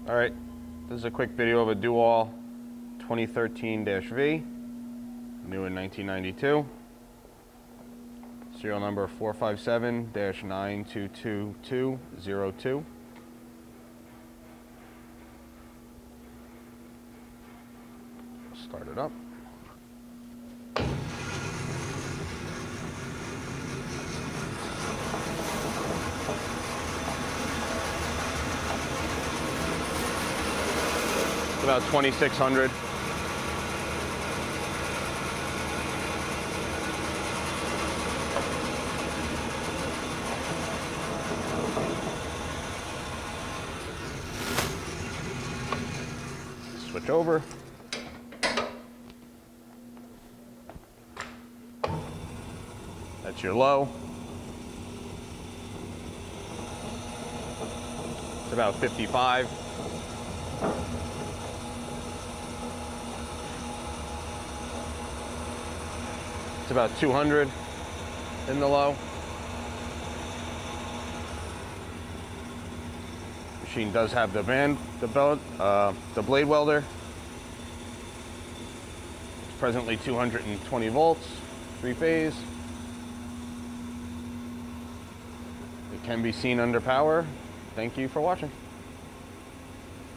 All right, this is a quick video of a Doall 2013-V, new in 1992. Serial number 457-922202. Start it up. It's about 2,600. Switch over. That's your low. It's about 55. It's about 200 in the low. Machine does have the blade welder. It's presently 220 volts, 3-phase. It can be seen under power. Thank you for watching.